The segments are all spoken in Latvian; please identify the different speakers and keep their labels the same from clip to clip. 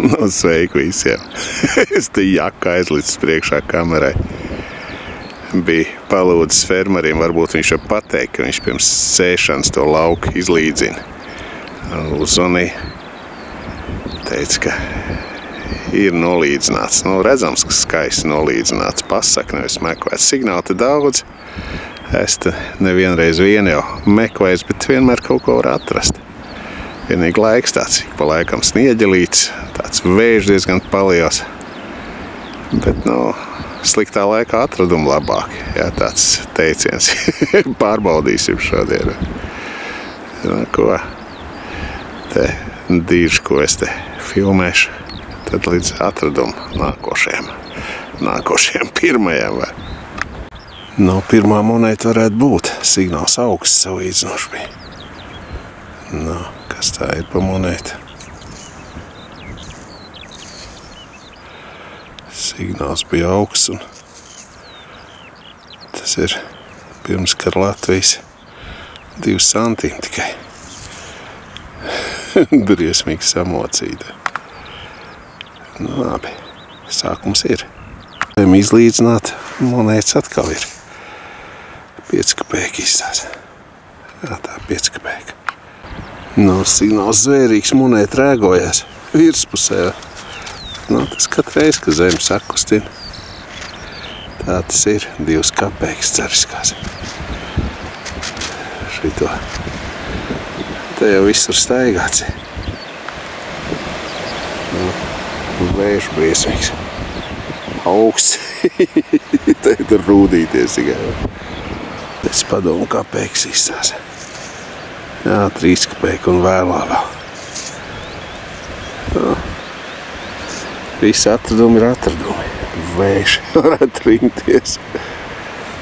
Speaker 1: Nu, sveiki visiem. Es te jaka aizlicis priekšā kamerai. Bija palūdzis fermerim, varbūt viņš jau pateikt, ka viņš pirms sēšanas to lauku izlīdzina. Uzzvanīja. Teica, ka ir nolīdzināts. Nu, redzams, ka skaisti nolīdzināts. Pasaka, nevis meklēts. Signāli te daudz. Es te nevienreiz vien jau meklējis, bet vienmēr kaut ko var atrast. Vienīgi laiks tāds, pa laikam snieģelīts, tāds vējš diezgan paliels. Bet, nu, sliktā laikā atradumi labāk. Jā, tāds teiciens. Pārbaudīsim šodien. Nu, ko? Te dīži, ko es te filmēšu. Tad līdz atradumu nākošajam pirmajam. Vai? No pirmā monēta varētu būt. Signāls augsts salīdzinoši bija. No, kas tā ir pa monētu? Signāls bija augsts un tas ir pirms kara Latvijas 2 centīmi tikai. Briesmīgi samocīta. Nu, labi, sākums ir. Izlīdzināt, monētas atkal ir. 5 kapēki izstās. Jā, tā 5 kapēka. No signāls zvērīgs monēta rēgojās virspusē. Nu, tas katreiz, ka zemi sakustina. Tā tas ir 2 kapēkas ceriskās. Šito. Te jau visur staigāts. Nu, vējš briesmīgs. Augsts. Te tur rūdīties tikai. Es padomu kapēks izstās. Jā, 3 kapēki un vēlā vēl. Nu, visi atradumi ir atradumi. Vējš varētu rimties.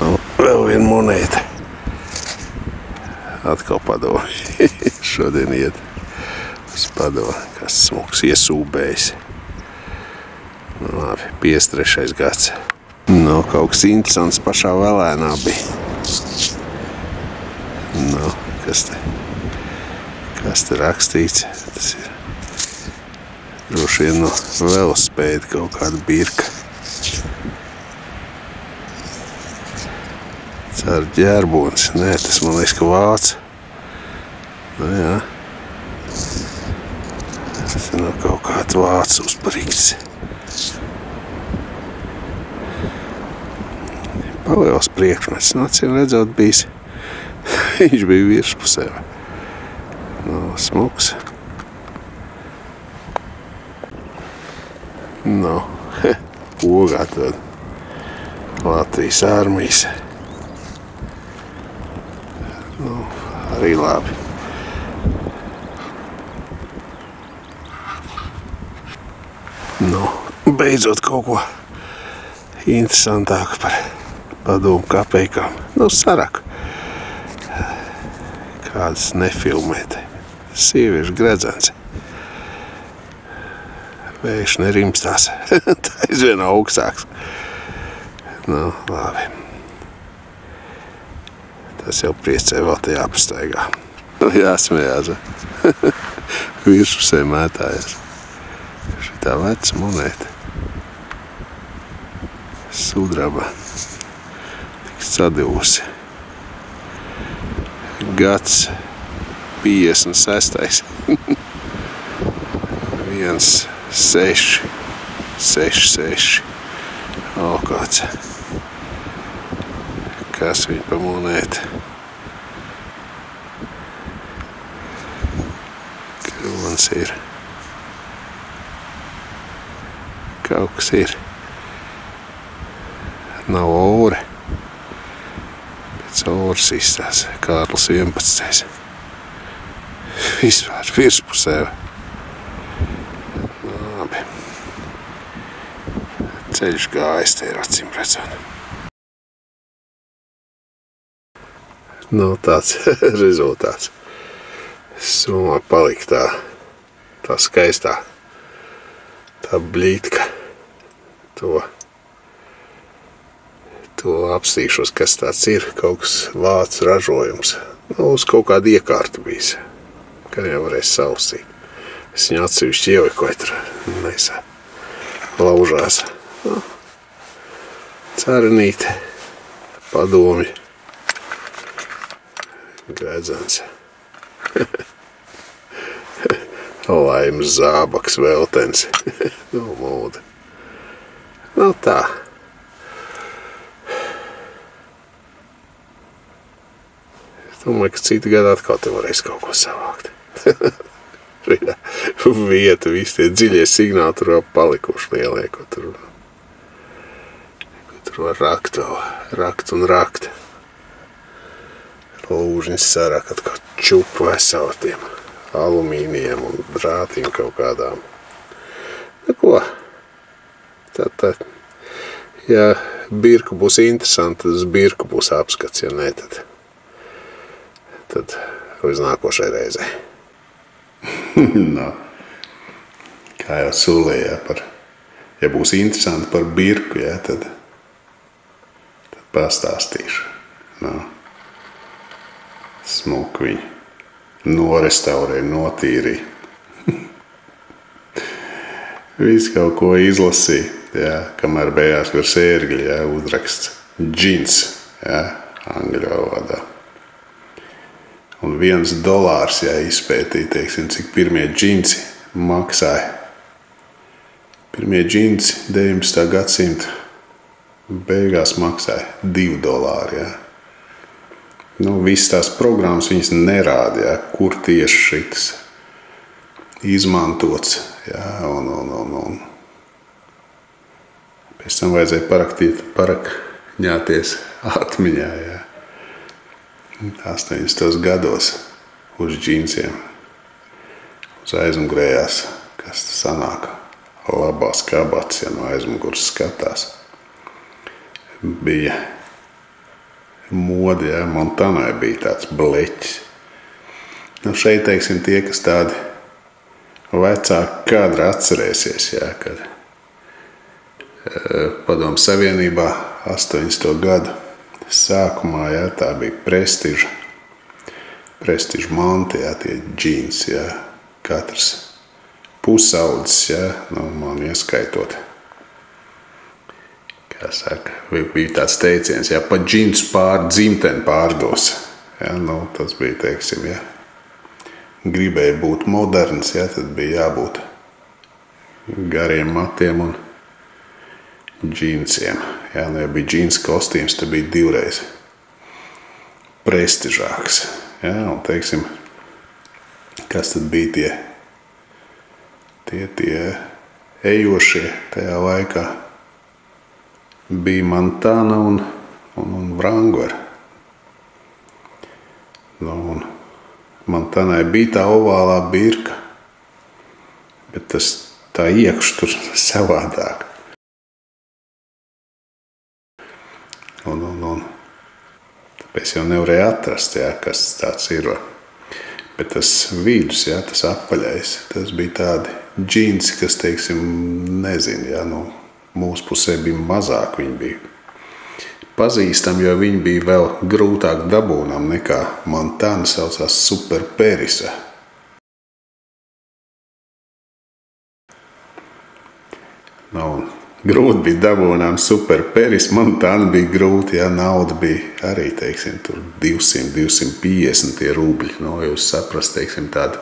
Speaker 1: Nu, vēl viena monēta. Atkal padomu. Šodien iet uz padomu, kas smuks iesūbējis. Nu, labi, 53. gads. Nu, kaut kas interesants pašā vēlēnā bija. Nu, kas te rakstīts? Tas ir droši vien no velospēda kaut kāda birka. Ar ģērbonis. Nē, tas man liekas, ka vācu. Nu, jā. Tas ir no kaut kāds vācu uzparīgs. Paliels priekšmets. Nu, acīm redzot, bijis. Viņš bija virspusē. Nu, smuks. Nu, ogā tad Latvijas armijas. Nu, arī labi. Nu, beidzot kaut ko interesantāku par padomu kapēkām. Nu, saraku. Kādas nefilmēt. Sieviešu gredzens. Vējš nerimstās. Tā aizvien augstāks. Nu, labi. Tas jau priecē vēl te jāpastaigā. Nu, jāsmējās. Virspusē mētājās. Šitā veca monēta. Sudraba. Tik sadivusi. Gads 56. 1, 6, 6, 6. O, kāds. Kas viņa pa monētu? Krūns ir. Kaut kas ir. Nav ore. Pēc oras izstās. Kārlis 11. Vispār virspusē. Labi. Ceļš gājis te ir acīm redzot. Nu, tāds rezultāts. Es domāju, palika tā skaistā, tā blītka. To apstīšos, kas tāds ir, kaut kas vācu ražojums. Nu, uz kaut kādu iekārtu bijis, kad jau varēs saustīt. Es viņu atsevišķi ielikoju tur, nesā, laužās. Cerenīte, padomi, gredzens. Laimes zābaks, veltens. Mūde. Tā. Es domāju, ka citu gadu atkal te varēs kaut ko savākt. Vieta, visi tie dziļie signāli tur vēl palikuši lielie, ko tur var rakt vēl, rakt un rakt. Lūžiņas sarāk atkal čupu veselu ar tiem alumīnijiem un drātīm kaut kādām. Ko? Tad, ja birku būs interesanti, tad uz birku būs apskats, ja ne, tad uz nākošai reizei. Kā jau sulēja, ja būs interesanti par birku, ja, tad pastāstīšu. Smuku viņu norestaurē, notīrīja. Viss kaut ko izlasīja, ja, kamēr beigās var sērgļi, ja, uzraksts džins, ja, angļu valodā. Un $1, ja, izpētīja, teiksim, cik pirmie džinsi maksāja. Pirmie džinsi 19. gadsimta beigās maksāja $2, ja. Visas tās programmas viņas nerāda, ja, kur tieši šitas izmantots, ja, un pēc tam vajadzēja parakņāties atmiņā, ja. 80. gados uz džinsiem, uz aizmugurējās, kas sanāk, labās kabats, ja no aizmuguras skatās. Bija mode, ja, Montanai bija tāds bleķis. Šeit, teiksim, tie, kas tādi vecāki kadri atcerēsies, ja, kad Padomu Savienībā 80. gadu sākumā, ja, tā bija prestiža manti, ja, tie džins, ja, katrs pusaudzis, ja, man ieskaitot. Kā saka, bija tāds teiciens, ja, pa džinsu dzimteni pārdos. Ja, tas bija, teiksim, ja, gribēja būt moderns, ja, tad bija jābūt gariem matiem un džinsiem. Ja, ja bija džins kostīms, tad bija divreiz prestižāks. Ja, un, teiksim, kas tad bija tie ejošie tajā laikā? Bija Montana un Wrangler. Un Montanai bija tā ovālā birka, bet tas tā iekš tur savādāk. Un tāpēc jau nevarēja atrast, ja, kas tāds ir. Bet tas vidus, ja, tas apaļais, tas bija tādi džinsi, kas, teiksim, nezinu, ja, mūsu pusē bija mazāk, viņi bija pazīstami, jo viņi bija vēl grūtāk dabūnām nekā Montana saucās Super Perisa. Grūti bija dabūnām Super Peris, Montana bija grūti, ja nauda bija arī, teiksim, tur 200-250 tie rubļi. Jūs saprast, teiksim, tāda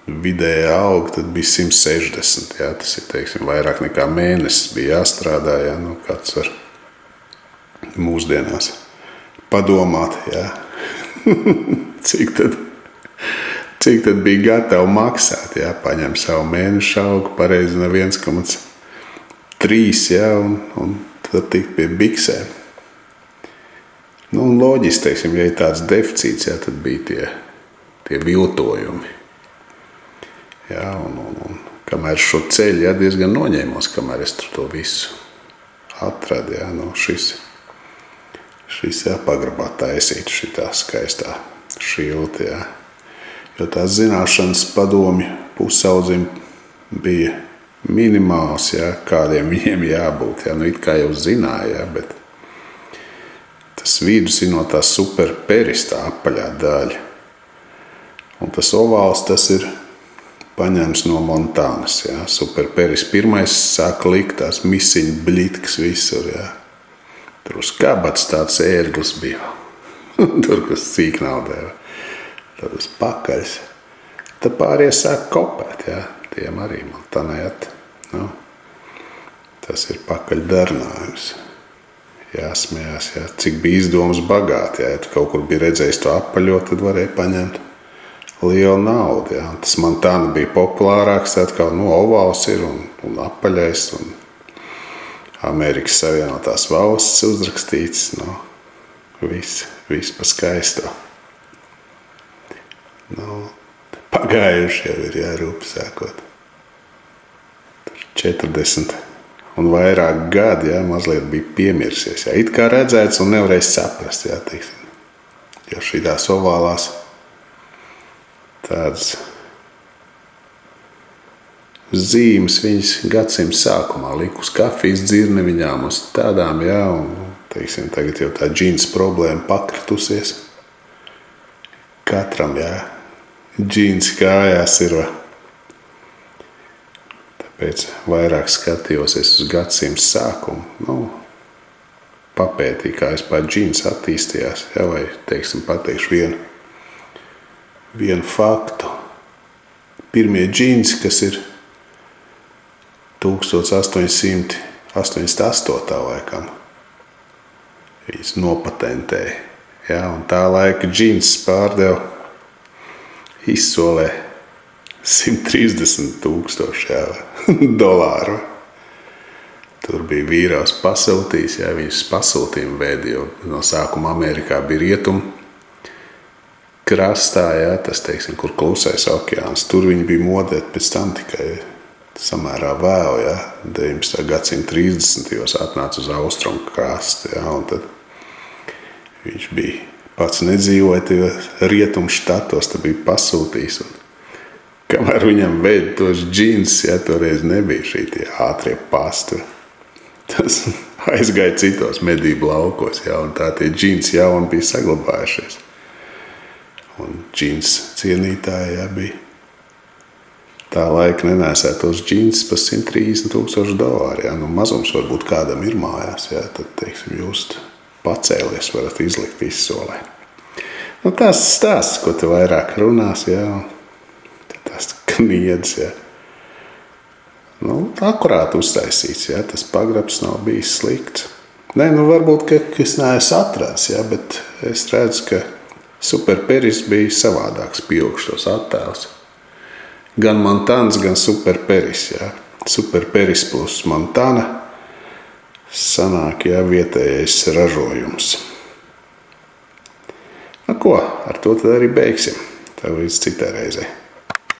Speaker 1: vidējā auga, tad bija 160, ja, tas ir, teiksim, vairāk nekā mēnesis bija jāstrādā, ja, kāds var mūsdienās padomāt, ja, cik tad bija gatavi maksāt, ja, paņem savu mēnešu augu, pareizina 1,3, ja, un tad tikt pie biksēm. Un loģiski, teiksim, ja ir tāds deficīts, ja, tad bija tie viltojumi. Ja, un kamēr šo ceļu, ja, diezgan noņēmos, kamēr es to visu atradu, ja, šis ja, pagrabā taisīt šitā skaistā šilti, ja. Jo tās zināšanas padomju pusaudzim bija minimāls, ja, kādiem viņiem jābūt. Ja, it kā jau zināja, ja, bet tas vidus ir no tā Super Peris, tā apaļā daļa. Un tas ovāls, tas ir paņemts no Montānas, jā. Superperis pirmais sāka likt tās misiņu bļitkas visur, jā. Tur uz kabats tāds ērglis bija. Tur, kas sīknaudē, tad uz pakaļs. Tad pārējie sāk kopēt, jā. Tiem arī Montanēt. Nu, tas ir pakaļdarinājums. Jāsmējās, jā. Cik bija izdomas bagāti, jā. Ja tu kaut kur bija redzējis to apaļot, tad varēja paņemt lielu naudu, jā. Tas Montana bija populārāks, tad kā, ovāls ir un apaļais un Amerikas Savienotās valsts uzrakstīts, viss pa skaisto. Pagājuši jau ir jārūp sākot. 40 un vairāk gadi, jā, mazliet bija piemirsies, jā. It kā redzēts un nevarēja saprast, jā, teiksim. Jo šitās ovālās tādas zīmes viņas gadsimta sākumā lika uz kafijas dzirneviņām, uz tādām, jā, un, teiksim, tagad jau tā džins problēma pakritusies. Katram, jā, džins kājās ir, tāpēc vairāk skatījos uz gadsimta sākumu, papētīju, kā vispār džins attīstījās, jā, vai, teiksim, pateikšu vienu faktu. Pirmie džinsi, kas ir 1888. laikam, viņas nopatentēja, jā, un tā laika džins pārdeva izsolē $130,000 dolāru. Tur bija vīrās pasūtījis, jā, viņas pasūtījumu veidi, jo no sākuma Amerikā bija rietumu krastā, jā, tas, teiksim, kur klusais okeāns. Tur viņi bija modēt pēc tam tikai samērā vēl, jā, 19. gadsimta 30. atnāca uz austrumu krastu, jā, un tad viņš bija pats nedzīvoja tie rietumu štatos, tad bija pasūtījis, un kamēr viņam veida tos džins, jā, toreiz nebija šī tie ātrie pasti. Tas aizgāja citos medību laukos, jā, un tā tie džins jauni bija saglabājušies. Un džins cienītāji, jā, bija tā laika nenēsētos džins par $130,000, jā, mazums varbūt kādam ir mājās, jā, tad, teiksim, jūs pacēlies varat izlikt izsolē. Tas stāsts, ko tu vairāk runās, jā, tas kniedz, jā. Akurāt uztaisīts, jā, tas pagrabs nav bijis slikts. Varbūt, ka es neesmu atradis, jā, bet es redzu, ka Superperis bija savādāks pieaugšos attēls. Gan Montāns, gan Superperis, jā. Superperis plus Montana sanāk, jā, vietējais ražojums. Ko, ar to tad arī beigsim. Tev līdz citai reizei.